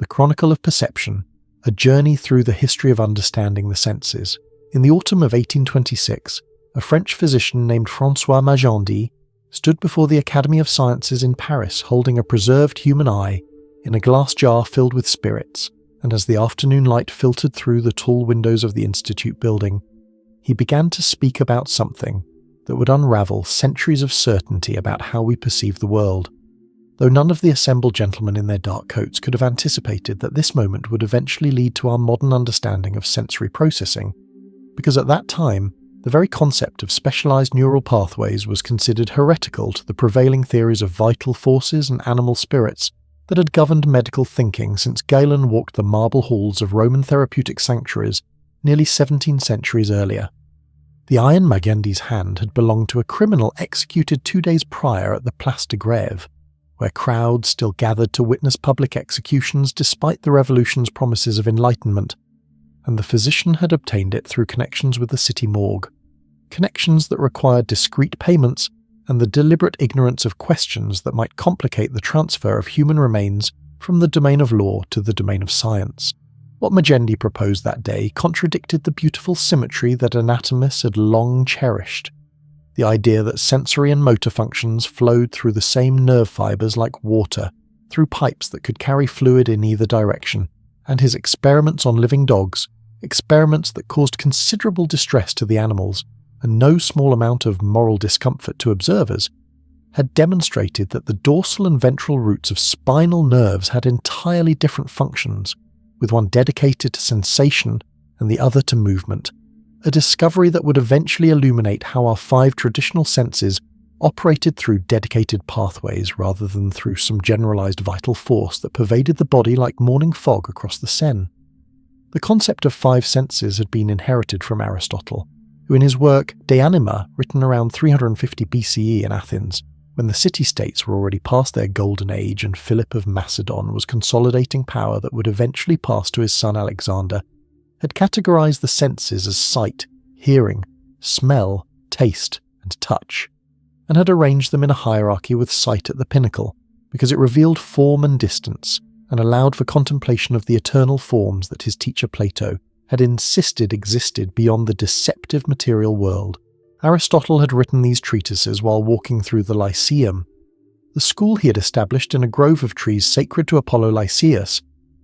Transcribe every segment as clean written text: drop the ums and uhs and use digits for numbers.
The Chronicle of Perception, a journey through the history of understanding the senses. In the autumn of 1826, a French physician named François Magendie stood before the Academy of Sciences in Paris holding a preserved human eye in a glass jar filled with spirits, and as the afternoon light filtered through the tall windows of the Institute building, he began to speak about something that would unravel centuries of certainty about how we perceive the world. Though none of the assembled gentlemen in their dark coats could have anticipated that this moment would eventually lead to our modern understanding of sensory processing, because at that time, the very concept of specialized neural pathways was considered heretical to the prevailing theories of vital forces and animal spirits that had governed medical thinking since Galen walked the marble halls of Roman therapeutic sanctuaries nearly 17 centuries earlier. The eye in Magendie's hand had belonged to a criminal executed 2 days prior at the Place de Grève, where crowds still gathered to witness public executions despite the revolution's promises of enlightenment, and the physician had obtained it through connections with the city morgue, connections that required discreet payments and the deliberate ignorance of questions that might complicate the transfer of human remains from the domain of law to the domain of science. What Magendie proposed that day contradicted the beautiful symmetry that anatomists had long cherished. The idea that sensory and motor functions flowed through the same nerve fibers like water, through pipes that could carry fluid in either direction, and his experiments on living dogs, experiments that caused considerable distress to the animals, and no small amount of moral discomfort to observers, had demonstrated that the dorsal and ventral roots of spinal nerves had entirely different functions, with one dedicated to sensation and the other to movement, a discovery that would eventually illuminate how our 5 traditional senses operated through dedicated pathways rather than through some generalized vital force that pervaded the body like morning fog across the Seine. The concept of 5 senses had been inherited from Aristotle, who in his work De Anima, written around 350 BCE in Athens, when the city-states were already past their golden age and Philip of Macedon was consolidating power that would eventually pass to his son Alexander, had categorized the senses as sight, hearing, smell, taste, and touch, and had arranged them in a hierarchy with sight at the pinnacle, because it revealed form and distance, and allowed for contemplation of the eternal forms that his teacher Plato had insisted existed beyond the deceptive material world. Aristotle had written these treatises while walking through the Lyceum, the school he had established in a grove of trees sacred to Apollo Lycaeus,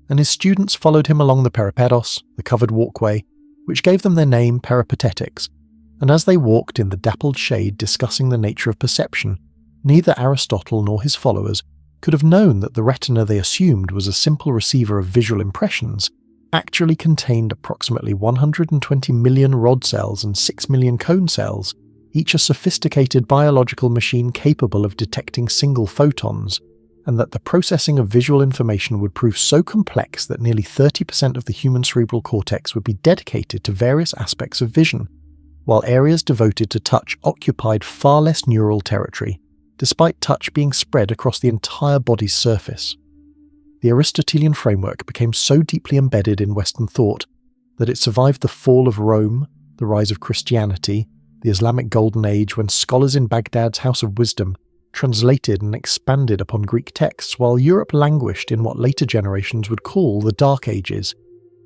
and his students followed him along the peripedos, the covered walkway, which gave them their name Peripatetics, and as they walked in the dappled shade discussing the nature of perception, neither Aristotle nor his followers could have known that the retina they assumed was a simple receiver of visual impressions actually contained approximately 120 million rod cells and 6 million cone cells, each a sophisticated biological machine capable of detecting single photons, and that the processing of visual information would prove so complex that nearly 30% of the human cerebral cortex would be dedicated to various aspects of vision, while areas devoted to touch occupied far less neural territory, despite touch being spread across the entire body's surface. The Aristotelian framework became so deeply embedded in Western thought that it survived the fall of Rome, the rise of Christianity, the Islamic Golden Age when scholars in Baghdad's House of Wisdom translated and expanded upon Greek texts while Europe languished in what later generations would call the Dark Ages,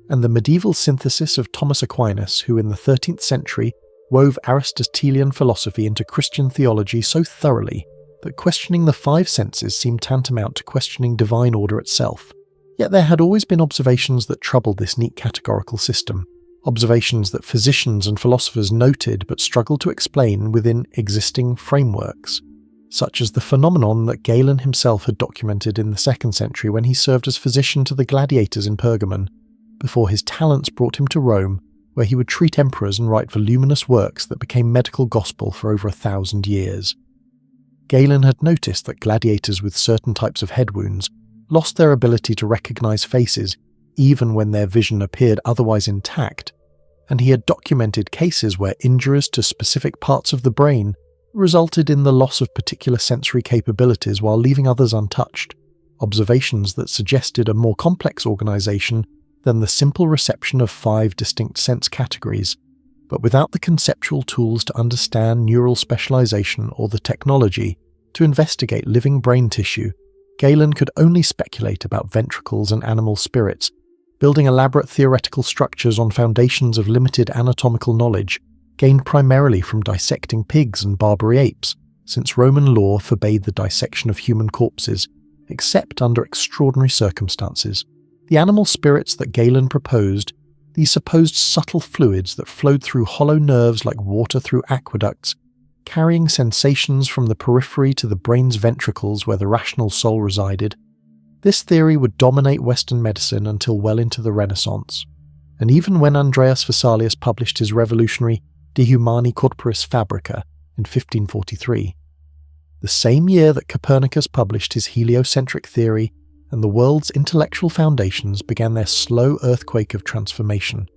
and the medieval synthesis of Thomas Aquinas, who in the 13th century wove Aristotelian philosophy into Christian theology so thoroughly that questioning the 5 senses seemed tantamount to questioning divine order itself. Yet there had always been observations that troubled this neat categorical system, observations that physicians and philosophers noted but struggled to explain within existing frameworks, such as the phenomenon that Galen himself had documented in the 2nd century when he served as physician to the gladiators in Pergamon, before his talents brought him to Rome, where he would treat emperors and write voluminous works that became medical gospel for over 1,000 years. Galen had noticed that gladiators with certain types of head wounds lost their ability to recognize faces even when their vision appeared otherwise intact, and he had documented cases where injuries to specific parts of the brain resulted in the loss of particular sensory capabilities while leaving others untouched, observations that suggested a more complex organization than the simple reception of 5 distinct sense categories. But without the conceptual tools to understand neural specialization or the technology to investigate living brain tissue, Galen could only speculate about ventricles and animal spirits, building elaborate theoretical structures on foundations of limited anatomical knowledge, gained primarily from dissecting pigs and Barbary apes, since Roman law forbade the dissection of human corpses, except under extraordinary circumstances. The animal spirits that Galen proposed, these supposed subtle fluids that flowed through hollow nerves like water through aqueducts, carrying sensations from the periphery to the brain's ventricles where the rational soul resided. This theory would dominate Western medicine until well into the Renaissance, and even when Andreas Vesalius published his revolutionary De Humani Corporis Fabrica in 1543. The same year that Copernicus published his heliocentric theory, and the world's intellectual foundations began their slow earthquake of transformation.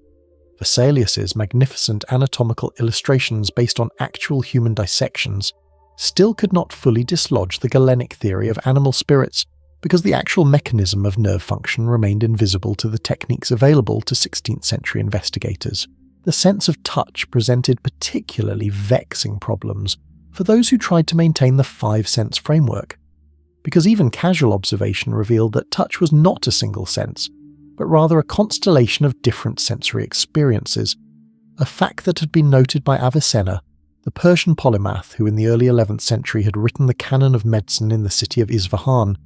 Vesalius's magnificent anatomical illustrations based on actual human dissections still could not fully dislodge the Galenic theory of animal spirits because the actual mechanism of nerve function remained invisible to the techniques available to 16th century investigators. The sense of touch presented particularly vexing problems for those who tried to maintain the five-sense framework, because even casual observation revealed that touch was not a single sense, but rather a constellation of different sensory experiences, a fact that had been noted by Avicenna, the Persian polymath who in the early 11th century had written the canon of medicine in the city of Isfahan,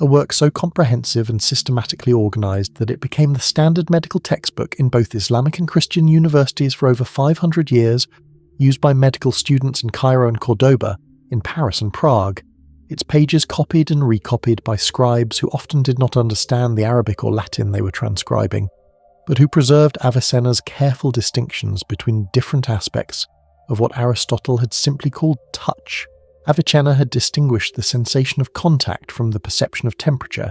a work so comprehensive and systematically organized that it became the standard medical textbook in both Islamic and Christian universities for over 500 years, used by medical students in Cairo and Cordoba, in Paris and Prague, its pages copied and recopied by scribes who often did not understand the Arabic or Latin they were transcribing, but who preserved Avicenna's careful distinctions between different aspects of what Aristotle had simply called touch. Avicenna had distinguished the sensation of contact from the perception of temperature,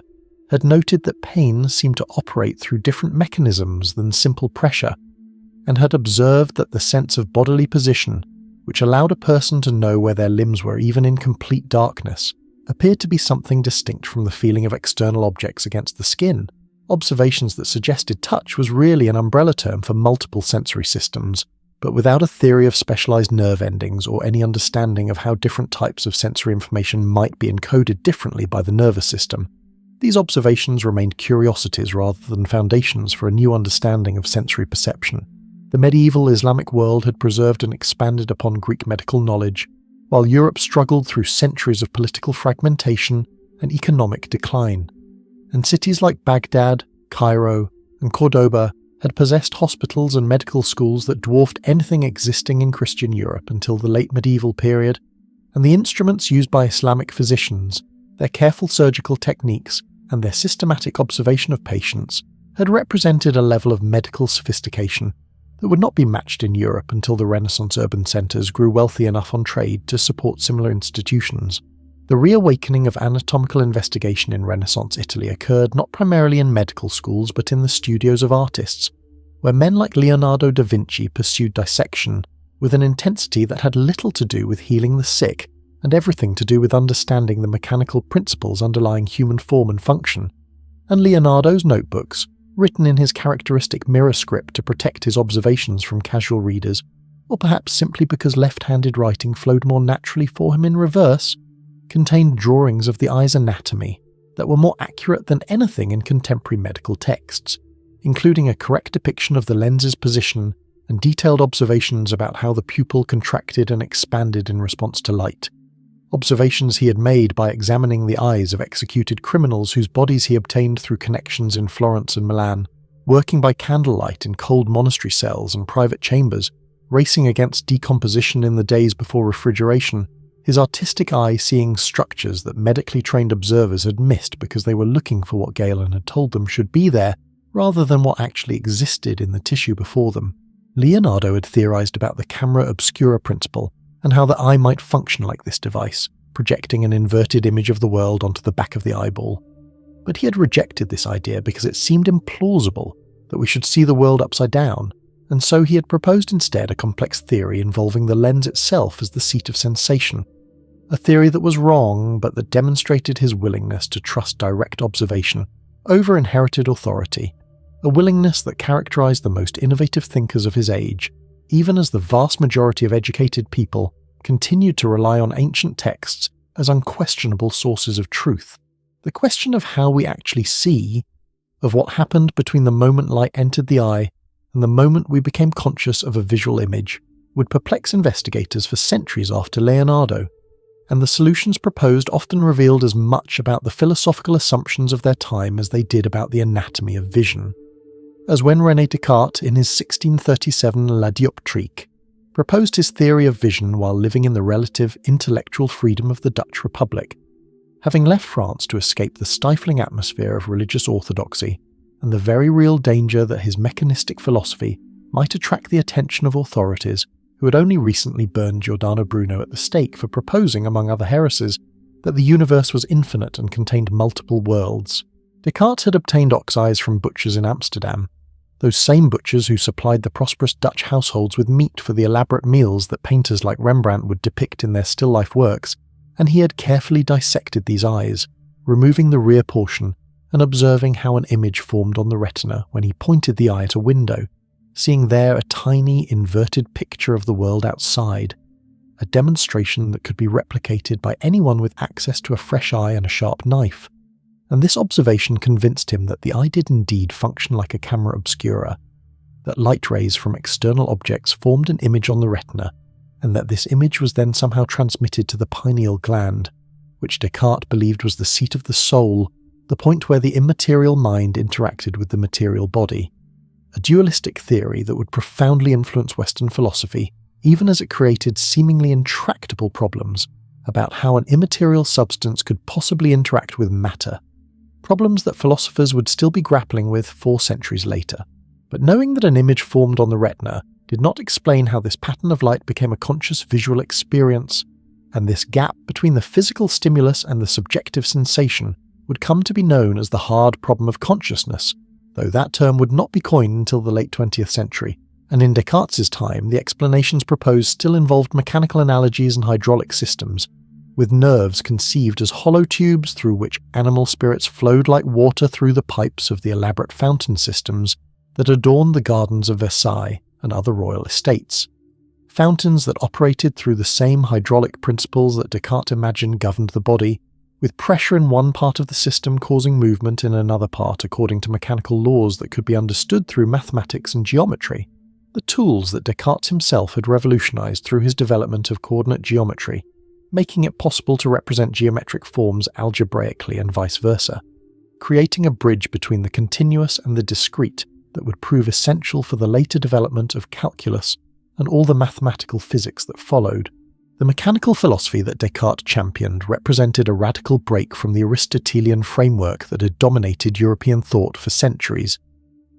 had noted that pain seemed to operate through different mechanisms than simple pressure, and had observed that the sense of bodily position, which allowed a person to know where their limbs were even in complete darkness, appeared to be something distinct from the feeling of external objects against the skin. Observations that suggested touch was really an umbrella term for multiple sensory systems, but without a theory of specialized nerve endings or any understanding of how different types of sensory information might be encoded differently by the nervous system. These observations remained curiosities rather than foundations for a new understanding of sensory perception. The medieval Islamic world had preserved and expanded upon Greek medical knowledge, while Europe struggled through centuries of political fragmentation and economic decline. And cities like Baghdad, Cairo, and Cordoba had possessed hospitals and medical schools that dwarfed anything existing in Christian Europe until the late medieval period, and the instruments used by Islamic physicians, their careful surgical techniques, and their systematic observation of patients had represented a level of medical sophistication that would not be matched in Europe until the Renaissance urban centres grew wealthy enough on trade to support similar institutions. The reawakening of anatomical investigation in Renaissance Italy occurred not primarily in medical schools but in the studios of artists, where men like Leonardo da Vinci pursued dissection with an intensity that had little to do with healing the sick and everything to do with understanding the mechanical principles underlying human form and function. And Leonardo's notebooks, written in his characteristic mirror script to protect his observations from casual readers, or perhaps simply because left-handed writing flowed more naturally for him in reverse, contained drawings of the eye's anatomy that were more accurate than anything in contemporary medical texts, including a correct depiction of the lens's position and detailed observations about how the pupil contracted and expanded in response to light. Observations he had made by examining the eyes of executed criminals whose bodies he obtained through connections in Florence and Milan, working by candlelight in cold monastery cells and private chambers, racing against decomposition in the days before refrigeration, his artistic eye seeing structures that medically trained observers had missed because they were looking for what Galen had told them should be there, rather than what actually existed in the tissue before them. Leonardo had theorized about the camera obscura principle, and how the eye might function like this device, projecting an inverted image of the world onto the back of the eyeball. But he had rejected this idea because it seemed implausible that we should see the world upside down, and so he had proposed instead a complex theory involving the lens itself as the seat of sensation, a theory that was wrong but that demonstrated his willingness to trust direct observation over inherited authority, a willingness that characterized the most innovative thinkers of his age, even as the vast majority of educated people continued to rely on ancient texts as unquestionable sources of truth. the question of how we actually see, of what happened between the moment light entered the eye and the moment we became conscious of a visual image, would perplex investigators for centuries after Leonardo, and the solutions proposed often revealed as much about the philosophical assumptions of their time as they did about the anatomy of vision. As when René Descartes, in his 1637 La Dioptrique, proposed his theory of vision while living in the relative intellectual freedom of the Dutch Republic, having left France to escape the stifling atmosphere of religious orthodoxy and the very real danger that his mechanistic philosophy might attract the attention of authorities who had only recently burned Giordano Bruno at the stake for proposing, among other heresies, that the universe was infinite and contained multiple worlds. Descartes had obtained ox eyes from butchers in Amsterdam, those same butchers who supplied the prosperous Dutch households with meat for the elaborate meals that painters like Rembrandt would depict in their still-life works, and he had carefully dissected these eyes, removing the rear portion and observing how an image formed on the retina when he pointed the eye at a window, seeing there a tiny inverted picture of the world outside, a demonstration that could be replicated by anyone with access to a fresh eye and a sharp knife. And this observation convinced him that the eye did indeed function like a camera obscura, that light rays from external objects formed an image on the retina, and that this image was then somehow transmitted to the pineal gland, which Descartes believed was the seat of the soul, the point where the immaterial mind interacted with the material body. A dualistic theory that would profoundly influence Western philosophy, even as it created seemingly intractable problems about how an immaterial substance could possibly interact with matter, problems that philosophers would still be grappling with 4 centuries later. But knowing that an image formed on the retina did not explain how this pattern of light became a conscious visual experience, and this gap between the physical stimulus and the subjective sensation would come to be known as the hard problem of consciousness, though that term would not be coined until the late 20th century, and in Descartes' time the explanations proposed still involved mechanical analogies and hydraulic systems, with nerves conceived as hollow tubes through which animal spirits flowed like water through the pipes of the elaborate fountain systems that adorned the gardens of Versailles and other royal estates. Fountains that operated through the same hydraulic principles that Descartes imagined governed the body, with pressure in one part of the system causing movement in another part according to mechanical laws that could be understood through mathematics and geometry, the tools that Descartes himself had revolutionized through his development of coordinate geometry, making it possible to represent geometric forms algebraically and vice versa, creating a bridge between the continuous and the discrete that would prove essential for the later development of calculus and all the mathematical physics that followed. The mechanical philosophy that Descartes championed represented a radical break from the Aristotelian framework that had dominated European thought for centuries,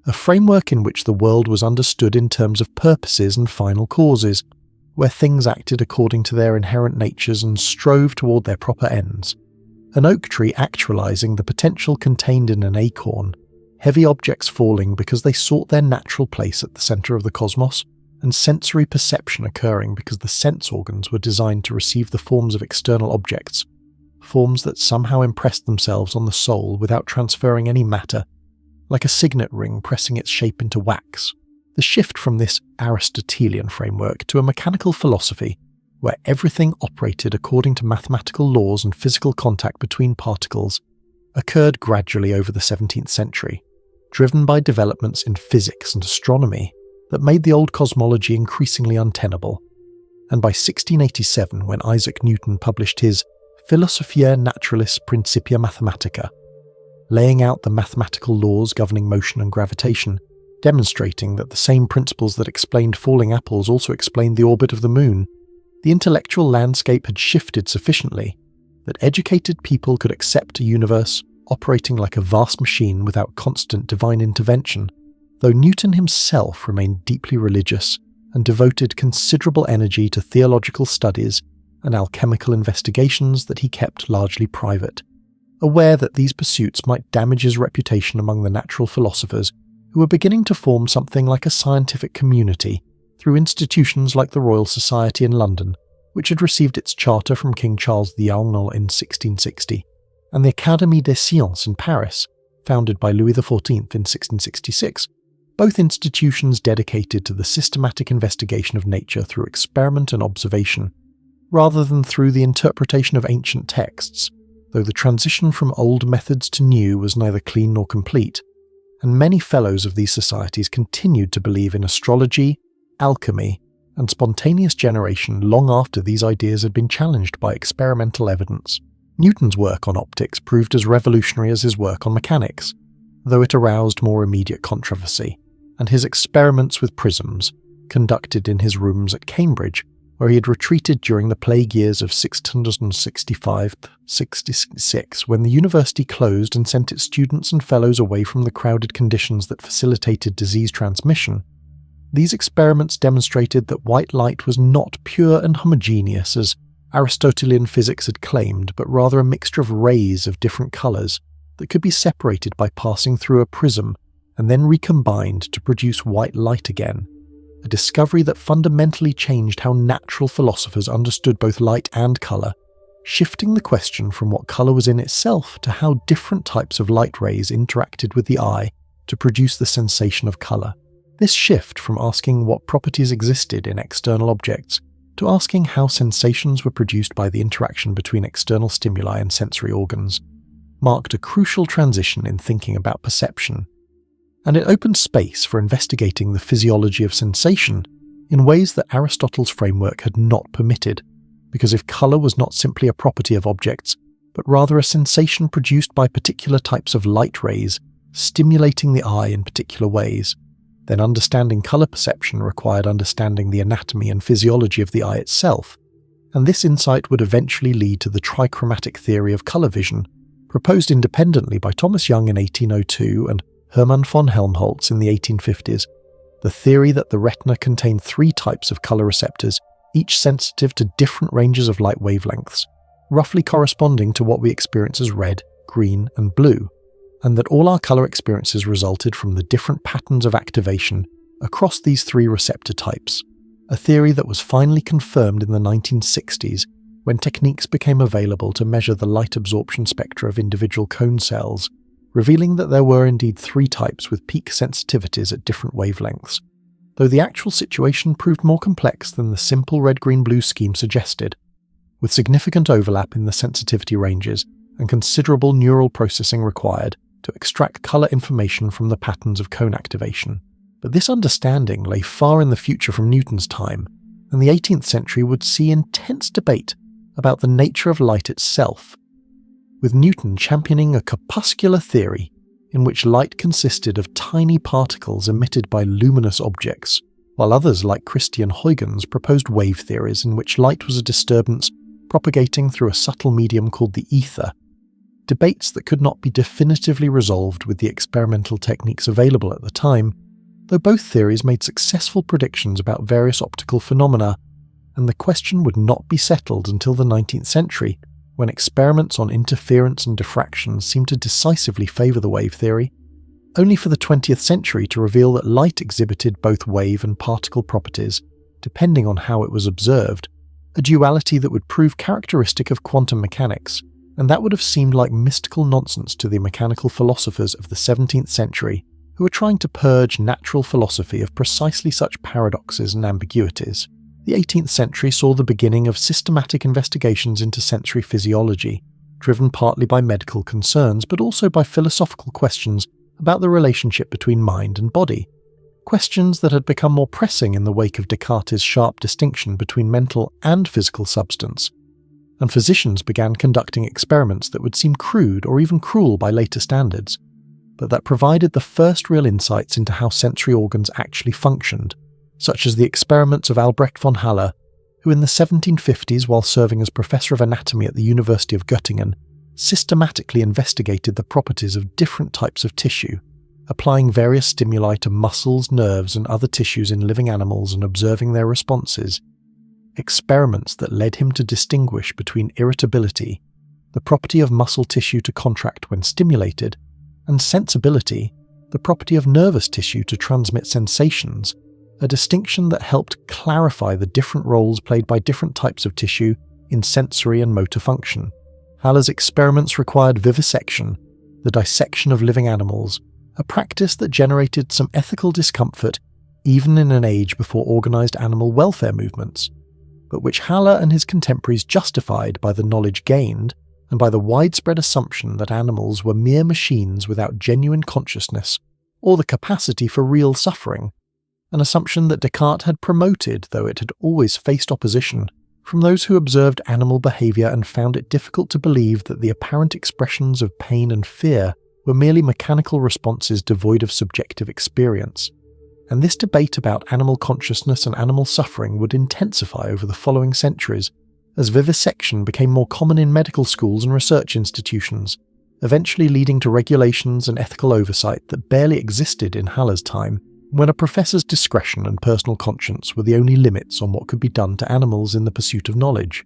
a framework in which the world was understood in terms of purposes and final causes, where things acted according to their inherent natures and strove toward their proper ends. An oak tree actualizing the potential contained in an acorn, heavy objects falling because they sought their natural place at the center of the cosmos, and sensory perception occurring because the sense organs were designed to receive the forms of external objects, forms that somehow impressed themselves on the soul without transferring any matter, like a signet ring pressing its shape into wax. The shift from this Aristotelian framework to a mechanical philosophy, where everything operated according to mathematical laws and physical contact between particles, occurred gradually over the 17th century, driven by developments in physics and astronomy that made the old cosmology increasingly untenable. And by 1687, when Isaac Newton published his Philosophiae Naturalis Principia Mathematica, laying out the mathematical laws governing motion and gravitation, demonstrating that the same principles that explained falling apples also explained the orbit of the moon, the intellectual landscape had shifted sufficiently that educated people could accept a universe operating like a vast machine without constant divine intervention, though Newton himself remained deeply religious and devoted considerable energy to theological studies and alchemical investigations that he kept largely private, aware that these pursuits might damage his reputation among the natural philosophers who were beginning to form something like a scientific community through institutions like the Royal Society in London, which had received its charter from King Charles the Aurnal in 1660, and the Académie des Sciences in Paris, founded by Louis XIV in 1666, both institutions dedicated to the systematic investigation of nature through experiment and observation, rather than through the interpretation of ancient texts, though the transition from old methods to new was neither clean nor complete, and many fellows of these societies continued to believe in astrology, alchemy, and spontaneous generation long after these ideas had been challenged by experimental evidence. Newton's work on optics proved as revolutionary as his work on mechanics, though it aroused more immediate controversy, and his experiments with prisms, conducted in his rooms at Cambridge, where he had retreated during the plague years of 665–66, when the university closed and sent its students and fellows away from the crowded conditions that facilitated disease transmission. These experiments demonstrated that white light was not pure and homogeneous as Aristotelian physics had claimed, but rather a mixture of rays of different colours that could be separated by passing through a prism and then recombined to produce white light again, a discovery that fundamentally changed how natural philosophers understood both light and colour, shifting the question from what colour was in itself to how different types of light rays interacted with the eye to produce the sensation of colour. This shift from asking what properties existed in external objects to asking how sensations were produced by the interaction between external stimuli and sensory organs marked a crucial transition in thinking about perception, and it opened space for investigating the physiology of sensation in ways that Aristotle's framework had not permitted, because if colour was not simply a property of objects, but rather a sensation produced by particular types of light rays stimulating the eye in particular ways, then understanding colour perception required understanding the anatomy and physiology of the eye itself, and this insight would eventually lead to the trichromatic theory of colour vision, proposed independently by Thomas Young in 1802 and Hermann von Helmholtz in the 1850s, the theory that the retina contained three types of colour receptors, each sensitive to different ranges of light wavelengths, roughly corresponding to what we experience as red, green, and blue, and that all our colour experiences resulted from the different patterns of activation across these three receptor types, a theory that was finally confirmed in the 1960s when techniques became available to measure the light absorption spectra of individual cone cells, revealing that there were indeed three types with peak sensitivities at different wavelengths, though the actual situation proved more complex than the simple red-green-blue scheme suggested, with significant overlap in the sensitivity ranges and considerable neural processing required to extract colour information from the patterns of cone activation. But this understanding lay far in the future from Newton's time, and the 18th century would see intense debate about the nature of light itself, with Newton championing a corpuscular theory in which light consisted of tiny particles emitted by luminous objects, while others like Christian Huygens proposed wave theories in which light was a disturbance propagating through a subtle medium called the ether, debates that could not be definitively resolved with the experimental techniques available at the time, though both theories made successful predictions about various optical phenomena, and the question would not be settled until the 19th century, when experiments on interference and diffraction seemed to decisively favour the wave theory, only for the 20th century to reveal that light exhibited both wave and particle properties, depending on how it was observed, a duality that would prove characteristic of quantum mechanics, and that would have seemed like mystical nonsense to the mechanical philosophers of the 17th century, who were trying to purge natural philosophy of precisely such paradoxes and ambiguities. The 18th century saw the beginning of systematic investigations into sensory physiology, driven partly by medical concerns but also by philosophical questions about the relationship between mind and body, questions that had become more pressing in the wake of Descartes' sharp distinction between mental and physical substance, and physicians began conducting experiments that would seem crude or even cruel by later standards, but that provided the first real insights into how sensory organs actually functioned, such as the experiments of Albrecht von Haller, who in the 1750s, while serving as professor of anatomy at the University of Göttingen, systematically investigated the properties of different types of tissue, applying various stimuli to muscles, nerves, and other tissues in living animals and observing their responses, experiments that led him to distinguish between irritability, the property of muscle tissue to contract when stimulated, and sensibility, the property of nervous tissue to transmit sensations, a distinction that helped clarify the different roles played by different types of tissue in sensory and motor function. Haller's experiments required vivisection, the dissection of living animals, a practice that generated some ethical discomfort even in an age before organised animal welfare movements, but which Haller and his contemporaries justified by the knowledge gained and by the widespread assumption that animals were mere machines without genuine consciousness or the capacity for real suffering, an assumption that Descartes had promoted, though it had always faced opposition from those who observed animal behaviour and found it difficult to believe that the apparent expressions of pain and fear were merely mechanical responses devoid of subjective experience. And this debate about animal consciousness and animal suffering would intensify over the following centuries as vivisection became more common in medical schools and research institutions, eventually leading to regulations and ethical oversight that barely existed in Haller's time, when a professor's discretion and personal conscience were the only limits on what could be done to animals in the pursuit of knowledge.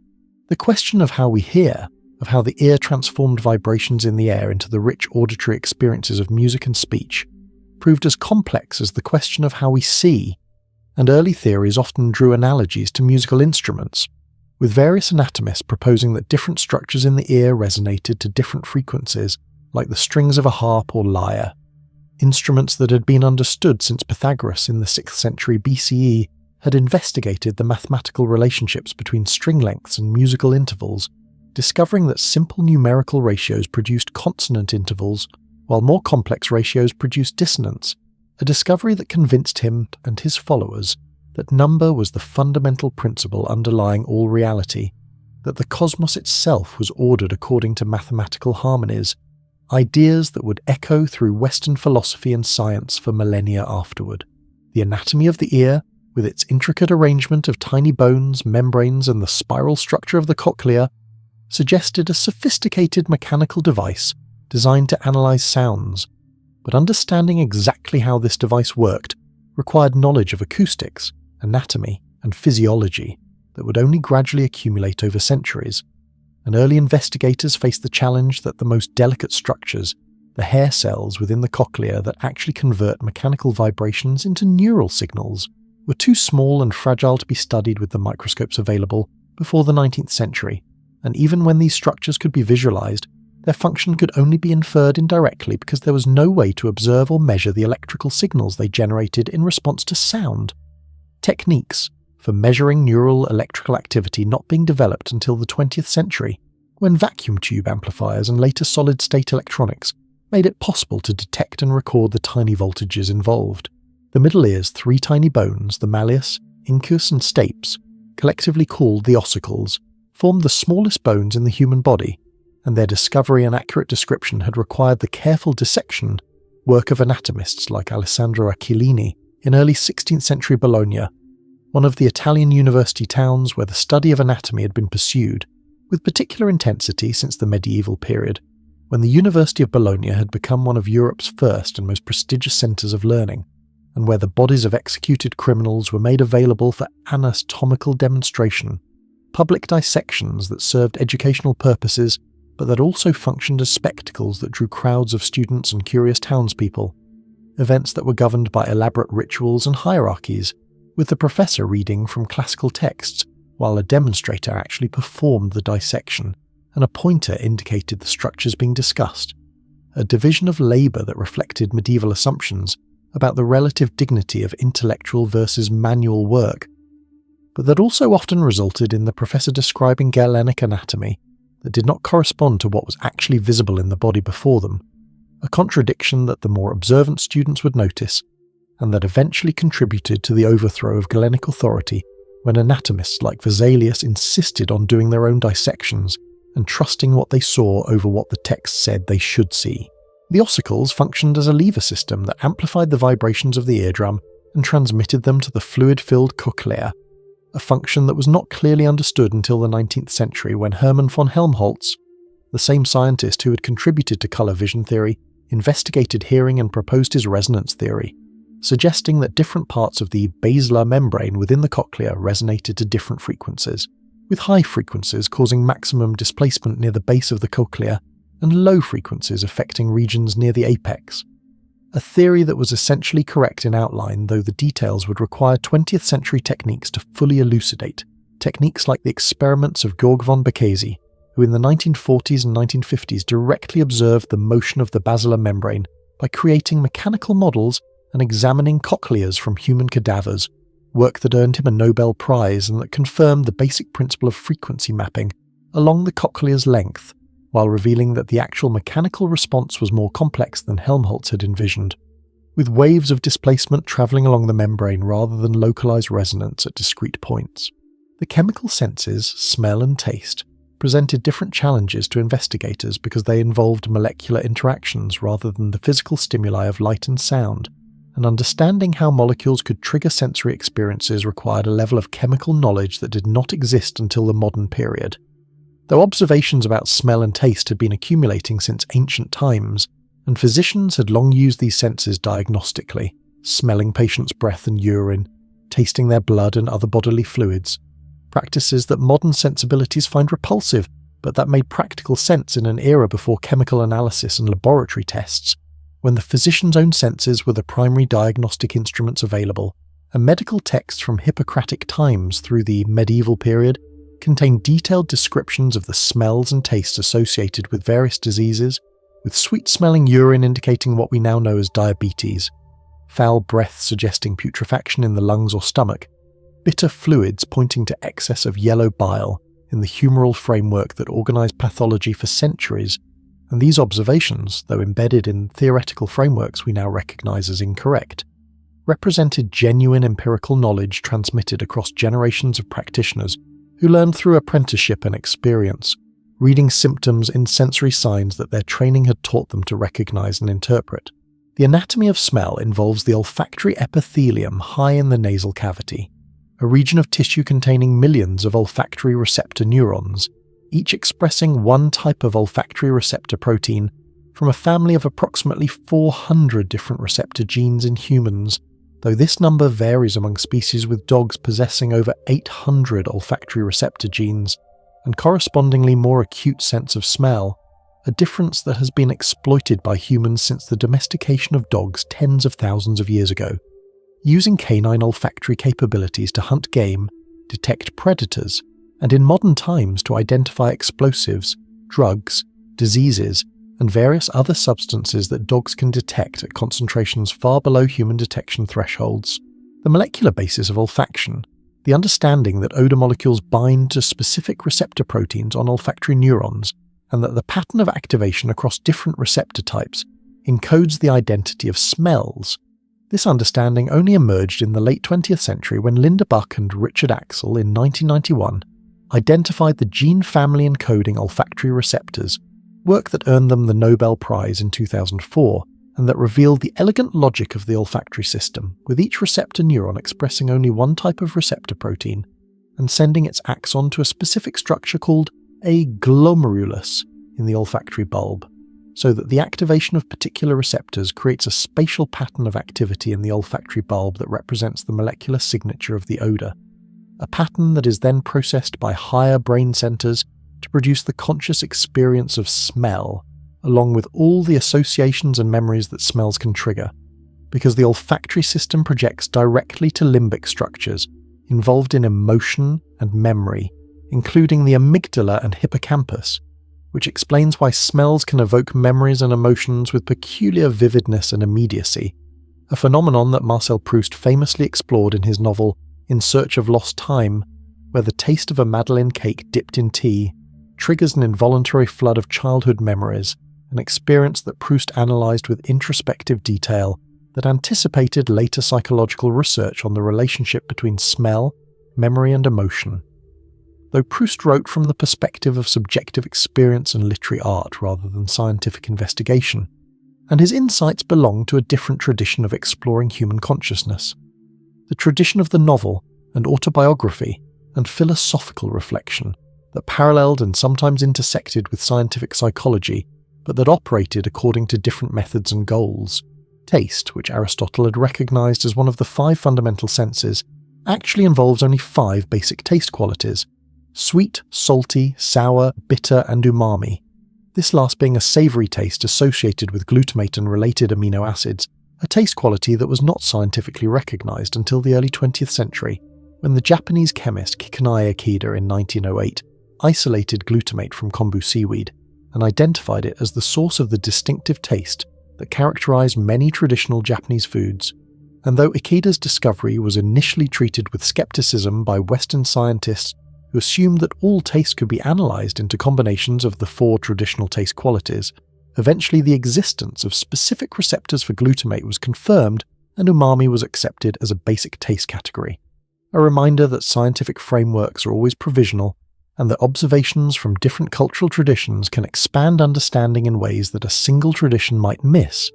The question of how we hear, of how the ear transformed vibrations in the air into the rich auditory experiences of music and speech, proved as complex as the question of how we see, and early theories often drew analogies to musical instruments, with various anatomists proposing that different structures in the ear resonated to different frequencies, like the strings of a harp or lyre. Instruments that had been understood since Pythagoras in the 6th century BCE had investigated the mathematical relationships between string lengths and musical intervals, discovering that simple numerical ratios produced consonant intervals, while more complex ratios produced dissonance, a discovery that convinced him and his followers that number was the fundamental principle underlying all reality, that the cosmos itself was ordered according to mathematical harmonies, ideas that would echo through Western philosophy and science for millennia afterward. The anatomy of the ear, with its intricate arrangement of tiny bones, membranes, and the spiral structure of the cochlea, suggested a sophisticated mechanical device designed to analyze sounds, but understanding exactly how this device worked required knowledge of acoustics, anatomy, and physiology that would only gradually accumulate over centuries, and early investigators faced the challenge that the most delicate structures, the hair cells within the cochlea that actually convert mechanical vibrations into neural signals, were too small and fragile to be studied with the microscopes available before the 19th century, and even when these structures could be visualized, their function could only be inferred indirectly because there was no way to observe or measure the electrical signals they generated in response to sound. Techniques for measuring neural electrical activity not being developed until the 20th century, when vacuum tube amplifiers and later solid-state electronics made it possible to detect and record the tiny voltages involved. The middle ear's 3 tiny bones, the malleus, incus, and stapes, collectively called the ossicles, formed the smallest bones in the human body, and their discovery and accurate description had required the careful dissection work of anatomists like Alessandro Aquilini in early 16th century Bologna, one of the Italian university towns where the study of anatomy had been pursued with particular intensity since the medieval period, when the University of Bologna had become one of Europe's first and most prestigious centres of learning, and where the bodies of executed criminals were made available for anatomical demonstration, public dissections that served educational purposes but that also functioned as spectacles that drew crowds of students and curious townspeople, events that were governed by elaborate rituals and hierarchies, with the professor reading from classical texts while a demonstrator actually performed the dissection and a pointer indicated the structures being discussed, a division of labour that reflected medieval assumptions about the relative dignity of intellectual versus manual work, but that also often resulted in the professor describing Galenic anatomy that did not correspond to what was actually visible in the body before them, a contradiction that the more observant students would notice, and that eventually contributed to the overthrow of Galenic authority when anatomists like Vesalius insisted on doing their own dissections and trusting what they saw over what the text said they should see. The ossicles functioned as a lever system that amplified the vibrations of the eardrum and transmitted them to the fluid-filled cochlea, a function that was not clearly understood until the 19th century when Hermann von Helmholtz, the same scientist who had contributed to colour vision theory, investigated hearing and proposed his resonance theory, suggesting that different parts of the basilar membrane within the cochlea resonated to different frequencies, with high frequencies causing maximum displacement near the base of the cochlea and low frequencies affecting regions near the apex. A theory that was essentially correct in outline, though the details would require 20th century techniques to fully elucidate, techniques like the experiments of Georg von Becchesi, who in the 1940s and 1950s directly observed the motion of the basilar membrane by creating mechanical models and examining cochleas from human cadavers, work that earned him a Nobel Prize and that confirmed the basic principle of frequency mapping along the cochlea's length, while revealing that the actual mechanical response was more complex than Helmholtz had envisioned, with waves of displacement travelling along the membrane rather than localised resonance at discrete points. The chemical senses, smell and taste, presented different challenges to investigators because they involved molecular interactions rather than the physical stimuli of light and sound, and understanding how molecules could trigger sensory experiences required a level of chemical knowledge that did not exist until the modern period. Though observations about smell and taste had been accumulating since ancient times, and physicians had long used these senses diagnostically, smelling patients' breath and urine, tasting their blood and other bodily fluids, practices that modern sensibilities find repulsive, but that made practical sense in an era before chemical analysis and laboratory tests, when the physician's own senses were the primary diagnostic instruments available, and medical texts from Hippocratic times through the medieval period contained detailed descriptions of the smells and tastes associated with various diseases, with sweet-smelling urine indicating what we now know as diabetes, foul breath suggesting putrefaction in the lungs or stomach, bitter fluids pointing to excess of yellow bile in the humoral framework that organised pathology for centuries, and these observations, though embedded in theoretical frameworks we now recognise as incorrect, represented genuine empirical knowledge transmitted across generations of practitioners who learned through apprenticeship and experience, reading symptoms in sensory signs that their training had taught them to recognise and interpret. The anatomy of smell involves the olfactory epithelium high in the nasal cavity, a region of tissue containing millions of olfactory receptor neurons, each expressing one type of olfactory receptor protein from a family of approximately 400 different receptor genes in humans, though this number varies among species, with dogs possessing over 800 olfactory receptor genes and correspondingly more acute sense of smell, a difference that has been exploited by humans since the domestication of dogs tens of thousands of years ago, using canine olfactory capabilities to hunt game, detect predators, and in modern times to identify explosives, drugs, diseases, and various other substances that dogs can detect at concentrations far below human detection thresholds. The molecular basis of olfaction, the understanding that odour molecules bind to specific receptor proteins on olfactory neurons, and that the pattern of activation across different receptor types encodes the identity of smells. This understanding only emerged in the late 20th century when Linda Buck and Richard Axel in 1991 identified the gene family encoding olfactory receptors, work that earned them the Nobel Prize in 2004, and that revealed the elegant logic of the olfactory system, with each receptor neuron expressing only one type of receptor protein, and sending its axon to a specific structure called a glomerulus in the olfactory bulb, so that the activation of particular receptors creates a spatial pattern of activity in the olfactory bulb that represents the molecular signature of the odour, a pattern that is then processed by higher brain centres to produce the conscious experience of smell, along with all the associations and memories that smells can trigger, because the olfactory system projects directly to limbic structures involved in emotion and memory, including the amygdala and hippocampus, which explains why smells can evoke memories and emotions with peculiar vividness and immediacy, a phenomenon that Marcel Proust famously explored in his novel In Search of Lost Time, where the taste of a Madeleine cake dipped in tea triggers an involuntary flood of childhood memories, an experience that Proust analysed with introspective detail that anticipated later psychological research on the relationship between smell, memory and emotion. Though Proust wrote from the perspective of subjective experience and literary art rather than scientific investigation, and his insights belong to a different tradition of exploring human consciousness, the tradition of the novel and autobiography and philosophical reflection that paralleled and sometimes intersected with scientific psychology, but that operated according to different methods and goals. Taste, which Aristotle had recognised as one of the 5 fundamental senses, actually involves only 5 basic taste qualities: sweet, salty, sour, bitter, and umami, this last being a savoury taste associated with glutamate and related amino acids, a taste quality that was not scientifically recognised until the early 20th century, when the Japanese chemist Kikunae Ikeda in 1908 isolated glutamate from kombu seaweed and identified it as the source of the distinctive taste that characterised many traditional Japanese foods. And though Ikeda's discovery was initially treated with skepticism by Western scientists who assumed that all taste could be analysed into combinations of the 4 traditional taste qualities. Eventually, the existence of specific receptors for glutamate was confirmed, and umami was accepted as a basic taste category. A reminder that scientific frameworks are always provisional, and that observations from different cultural traditions can expand understanding in ways that a single tradition might miss,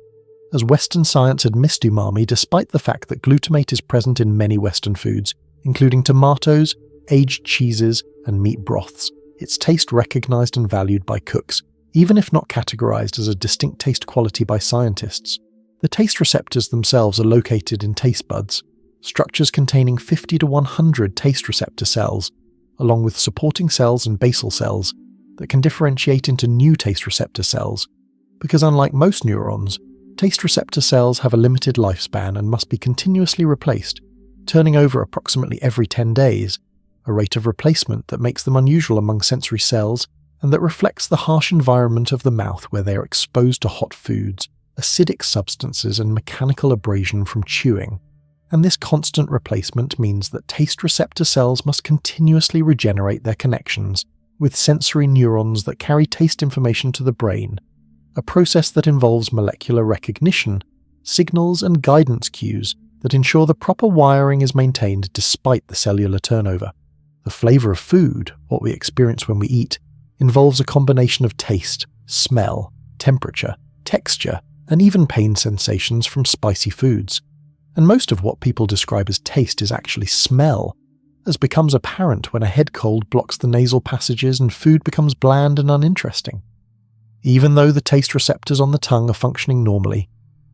as Western science had missed umami despite the fact that glutamate is present in many Western foods, including tomatoes, aged cheeses, and meat broths. Its taste recognized and valued by cooks, even if not categorized as a distinct taste quality by scientists. The taste receptors themselves are located in taste buds, structures containing 50 to 100 taste receptor cells, along with supporting cells and basal cells that can differentiate into new taste receptor cells, because unlike most neurons, taste receptor cells have a limited lifespan and must be continuously replaced, turning over approximately every 10 days, a rate of replacement that makes them unusual among sensory cells and that reflects the harsh environment of the mouth where they are exposed to hot foods, acidic substances, and mechanical abrasion from chewing. And this constant replacement means that taste receptor cells must continuously regenerate their connections with sensory neurons that carry taste information to the brain, a process that involves molecular recognition, signals, and guidance cues that ensure the proper wiring is maintained despite the cellular turnover. The flavor of food, what we experience when we eat, involves a combination of taste, smell, temperature, texture, and even pain sensations from spicy foods. And most of what people describe as taste is actually smell, as becomes apparent when a head cold blocks the nasal passages and food becomes bland and uninteresting. Even though the taste receptors on the tongue are functioning normally,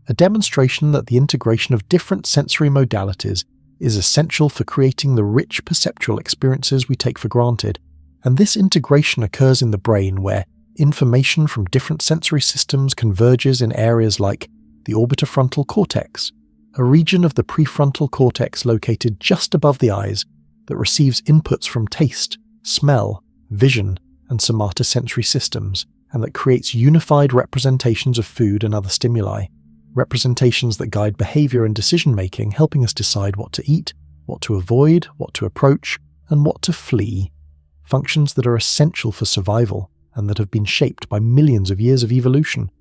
a demonstration that the integration of different sensory modalities is essential for creating the rich perceptual experiences we take for granted, and this integration occurs in the brain where information from different sensory systems converges in areas like the orbitofrontal cortex, a region of the prefrontal cortex located just above the eyes that receives inputs from taste, smell, vision, and somatosensory systems, and that creates unified representations of food and other stimuli, representations that guide behavior and decision-making, helping us decide what to eat, what to avoid, what to approach, and what to flee, functions that are essential for survival and that have been shaped by millions of years of evolution,